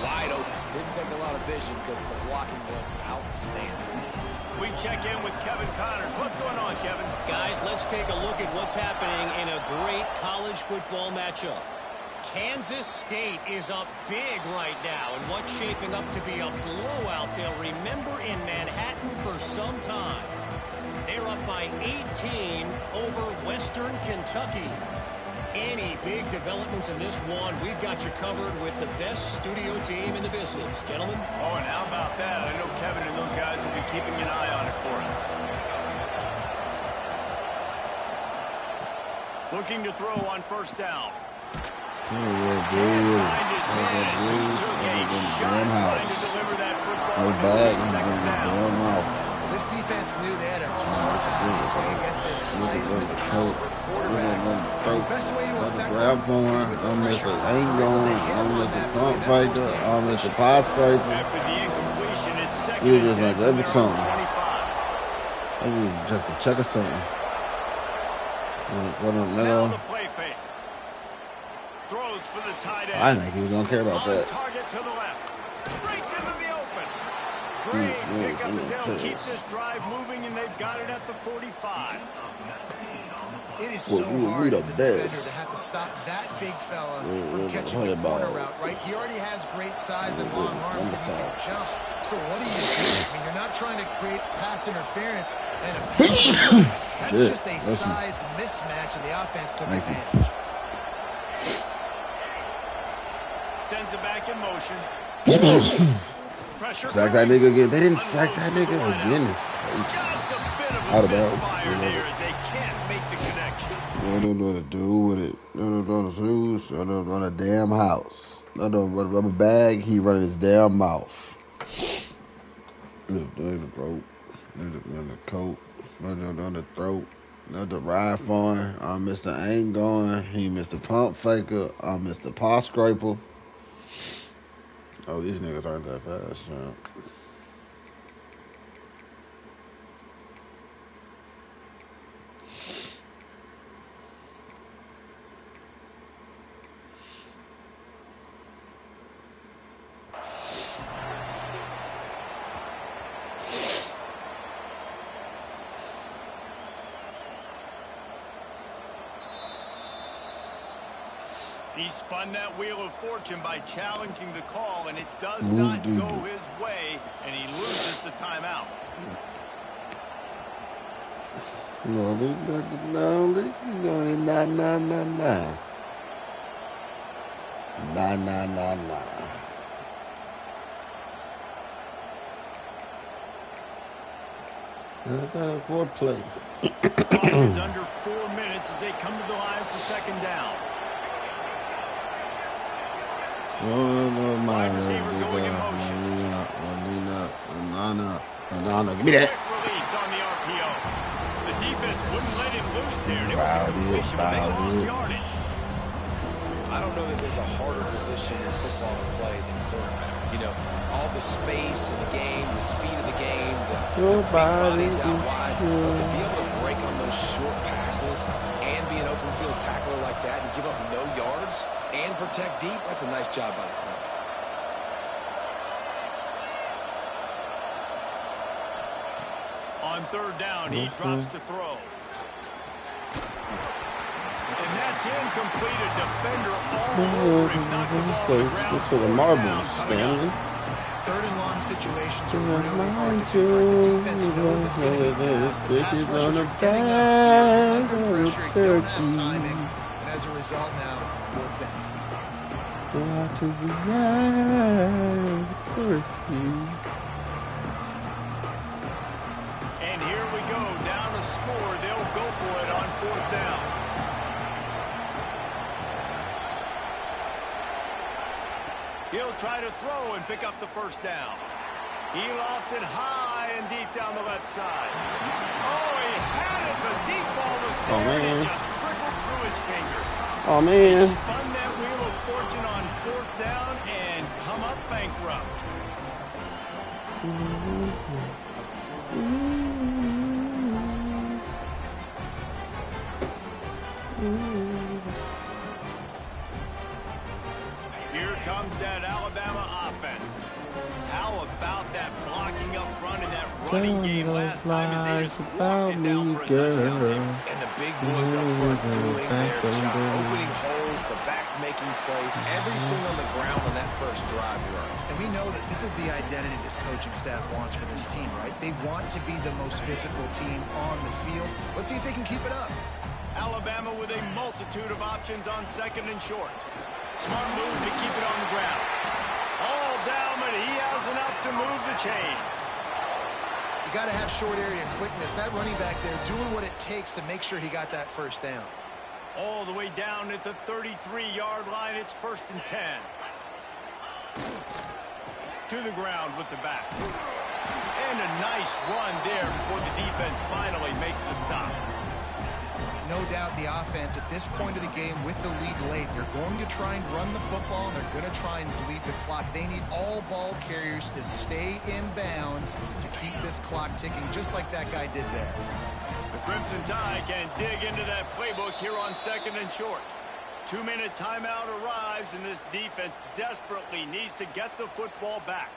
wide open. Didn't take a lot of vision because the blocking was outstanding. We check in with Kevin Connors. What's going on, Kevin? Guys, let's take a look at what's happening in a great college football matchup. Kansas State is up big right now, and what's shaping up to be a blowout they'll remember in Manhattan for some time. They're up by 18 over Western Kentucky. Any big developments in this one, we've got you covered with the best studio team in the business. Gentlemen? Oh, and how about that? I know Kevin and those guys will be keeping an eye on it for us. Looking to throw on first down. Can't find his man as he took a shot trying to deliver that football No into bag, a second down. damn mouth. This defense knew they had a tall task playing against this Heisman caliber quarterback. And the best way to affect Grab him for is him. with I'm pressure. Mr. Ain't They're able to going. hit I'm him on Mr. that Pump play, that Faker. forced I'm the Mr. Pie Scraper. After the incompletion, it's second You and just 10 like from every their song. own 25. I was just to check or something. What on Now middle? the play fake. Throws for the tight end. I didn't think he was gonna care about On that. target to the left. Breaks into the open. Great pickup as they'll keep this drive moving, and they've got it at the 45. It is Well, so we hard the as a defender best. to have to stop that big fella We're from the catching the honey corner ball. route, right? He already has great size and We're long the arms and he can underside. jump. So what do? I mean, you're not trying to create pass interference and a penalty. That's Shit, just a listen. size mismatch, and the offense took Thank you. advantage. Sends it back in motion. Pressure. Sack that nigga again. They didn't sack Unloads that to the nigga wideout. again. It's crazy. Just a bit of Out a of bounds. misfire there as they can't make the connection. I don't know what to do with it. I don't know what to do. I don't run a damn house. I don't run a rubber bag. He running his damn mouth. There's the throat. There's the coat. There's on the throat. There's the ride for him. I'm Mr. Ain't Going. He Mr. Pump Faker. I'm Mr. Paw Scraper. Oh, these niggas aren't that fast, man. He spun that wheel of fortune by challenging the call, and it does not go his way, and he loses the timeout. No, nah. Foreplay. Clock is under 4 minutes as they come to the line for second down. Wide receiver going in motion. Give me that. Quick release on the RPO. The defense wouldn't let him loose there. And it was a completion, but they lost yardage. I don't know that there's a harder position in football to play than quarterback. You know, all the space in the game, the speed of the game, the big bodies out wide. But to be able to break on those short passes and be an open field tackler like that and give up no yards and protect deep, that's a nice job by the corner. On third down, he drops to throw. And that's incomplete. A defender all over him. Knocked the ball to the ground. This for the marbles, Stanley. Third and long situations are really hard to convert. The defense knows it's going to be fast. The pass rushers are getting upfield under pressure. You don't have timing. And as a result now, fourth down. And here we go. Down to score. They'll go for it on fourth down. He'll try to throw and pick up the first down. He lofts it high and deep down the left side. Oh, he had it. The deep ball was there, and it just trickled through his fingers. Oh, man. He spun that wheel of fortune on fourth down and come up bankrupt. Here comes that Alabama offense. How about that blocking up front in that running game last time as they just walked it down for a touchdown there. And the big boys up front doing their job, opening holes, the backs making plays, everything on the ground on that first drive worked. And we know that this is the identity this coaching staff wants for this team, right? They want to be the most physical team on the field. Let's see if they can keep it up. Alabama with a multitude of options on second and short. Smart move to keep it on the ground. All down, but he has enough to move the chains. You got to have short area quickness. That running back there doing what it takes to make sure he got that first down. All the way down at the 33-yard line. It's 1st and 10. To the ground with the back. And a nice run there before the defense finally makes the stop. No doubt the offense at this point of the game with the lead late, they're going to try and run the football, and they're going to try and bleed the clock. They need all ball carriers to stay in bounds to keep this clock ticking, just like that guy did there. The Crimson Tide can dig into that playbook here on 2nd and short. 2-minute timeout arrives, and this defense desperately needs to get the football back.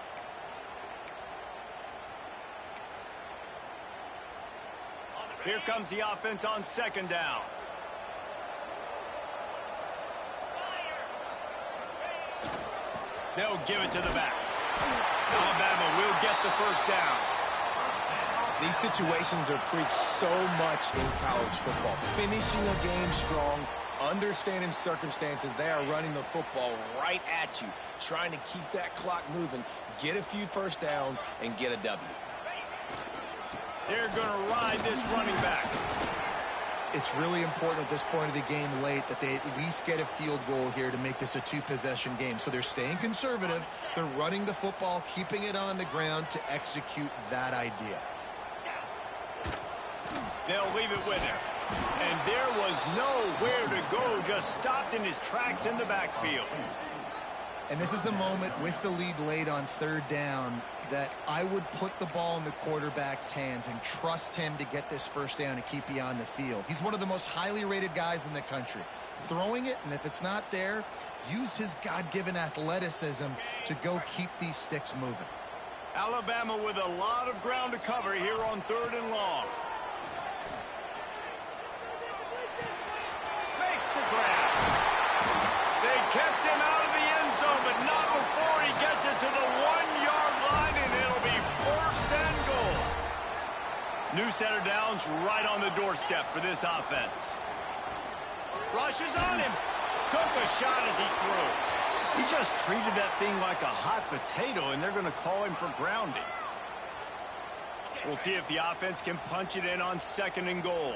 Here comes the offense on 2nd down. They'll give it to the back. Alabama will get the 1st down. These situations are preached so much in college football. Finishing a game strong, understanding circumstances. They are running the football right at you, trying to keep that clock moving, get a few 1st downs, and get a W. They're going to ride this running back. It's really important at this point of the game late that they at least get a field goal here to make this a 2-possession game. So they're staying conservative. They're running the football, keeping it on the ground to execute that idea. They'll leave it with him. And there was nowhere to go, just stopped in his tracks in the backfield. And this is a moment with the lead late on 3rd down that I would put the ball in the quarterback's hands and trust him to get this 1st down and keep you on the field. He's one of the most highly rated guys in the country. Throwing it, and if it's not there, use his God-given athleticism to go keep these sticks moving. Alabama with a lot of ground to cover here on 3rd and long. Makes the grab. They kept him out of the end zone, but not before he gets it to the 1-yard line, and it'll be 1st and goal. New set of downs right on the doorstep for this offense. Rushes on him. Took a shot as he threw. He just treated that thing like a hot potato, and they're going to call him for grounding. We'll see if the offense can punch it in on 2nd and goal.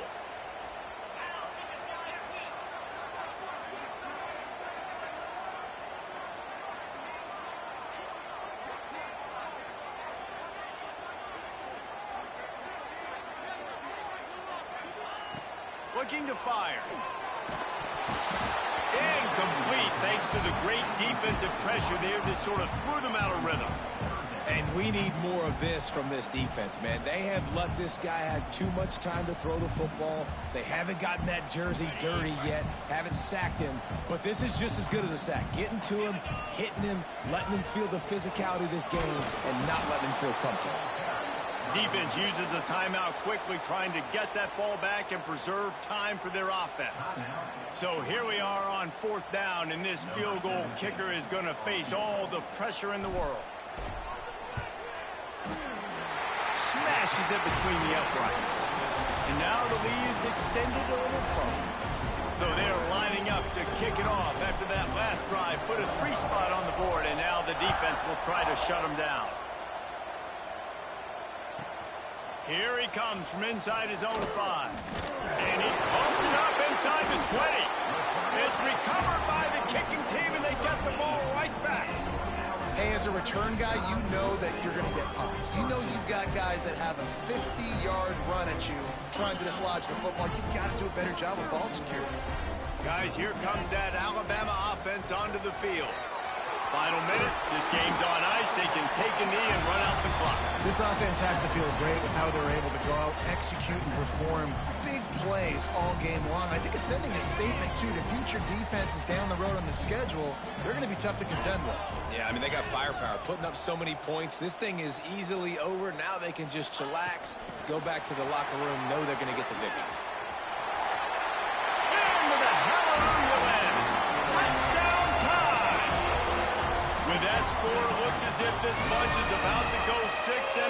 Looking to fire. Incomplete, thanks to the great defensive pressure there that sort of threw them out of rhythm. And we need more of this from this defense, man. They have let this guy have too much time to throw the football. They haven't gotten that jersey dirty yet, haven't sacked him. But this is just as good as a sack. Getting to him, hitting him, letting him feel the physicality of this game, and not letting him feel comfortable. Defense uses a timeout quickly, trying to get that ball back and preserve time for their offense. So here we are on 4th down, and this field goal kicker is going to face all the pressure in the world. Smashes it between the uprights. And now the lead is extended a little further. So they're lining up to kick it off after that last drive. Put a 3-spot on the board, and now the defense will try to shut them down. Here he comes from inside his own 5. And he pumps it up inside the 20. It's recovered by the kicking team, and they get the ball right back. Hey, as a return guy, you know that you're going to get pumped. You know you've got guys that have a 50-yard run at you trying to dislodge the football. You've got to do a better job with ball security. Guys, here comes that Alabama offense onto the field. Final minute, this game's on ice. They can take a knee and run out the clock. This offense has to feel great with how they're able to go out, execute, and perform big plays all game long. I think it's sending a statement, too, to future defenses down the road on the schedule. They're going to be tough to contend with. Yeah, I mean, they got firepower, putting up so many points. This thing is easily over. Now they can just chillax, go back to the locker room, know they're going to get the victory. Into the hallelujah land. Touchdown time. With that score, it looks as if this bunch is about to go 6-1.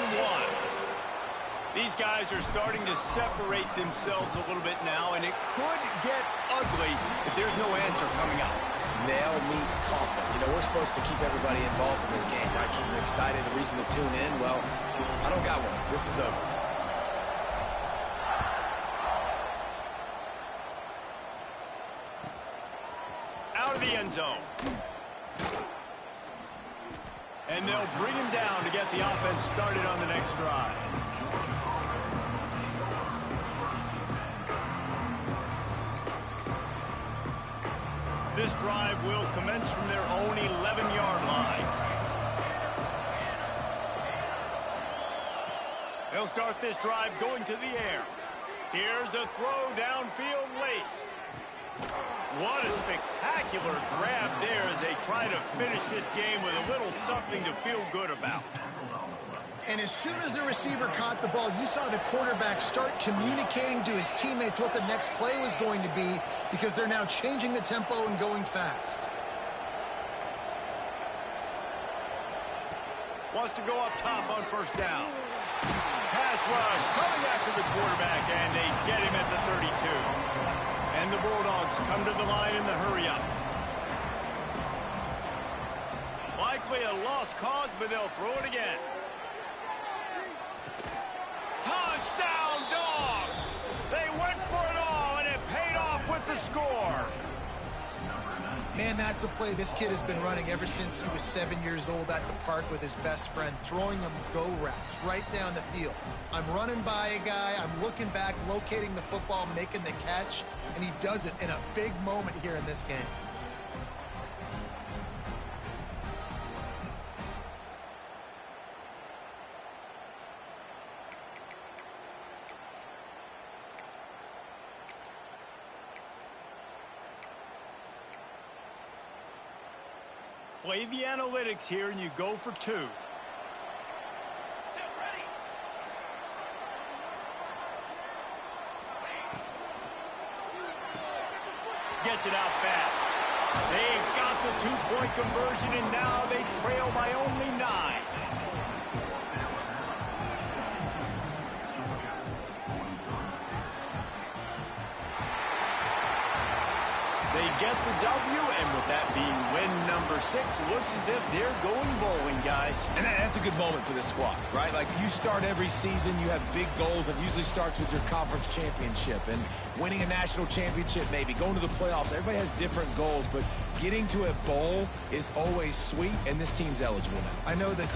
These guys are starting to separate themselves a little bit now, and it could get ugly if there's no answer coming out. Nail, meat, coffin. You know, we're supposed to keep everybody involved in this game, right? Keep them excited, a reason to tune in. Well, I don't got one. This is over. zone. And they'll bring him down to get the offense started on the next drive. This drive will commence from their own 11-yard line. They'll start this drive going to the air. Here's a throw downfield late. What a spectacular grab there as they try to finish this game with a little something to feel good about. And as soon as the receiver caught the ball, you saw the quarterback start communicating to his teammates what the next play was going to be because they're now changing the tempo and going fast. Wants to go up top on first down. Pass rush coming after the quarterback, and they get him at the 32. And the Bulldogs come to the line in the hurry-up. Likely a lost cause, but they'll throw it again. Touchdown, Dogs! They went for it all, and it paid off with the score. Man, that's a play this kid has been running ever since he was 7 years old at the park with his best friend, throwing him go routes right down the field. I'm running by a guy, I'm looking back, locating the football, making the catch, and he does it in a big moment here in this game. Play the analytics here, and you go for two. Gets it out fast. They've got the two-point conversion, and now they trail by only 9. They get the W, and with that being win number 6, looks as if they're going bowling, guys. And that's a good moment for this squad, right? Like, you start every season, you have big goals. It usually starts with your conference championship and winning a national championship, maybe going to the playoffs. Everybody has different goals, but getting to a bowl is always sweet, and this team's eligible now. I know that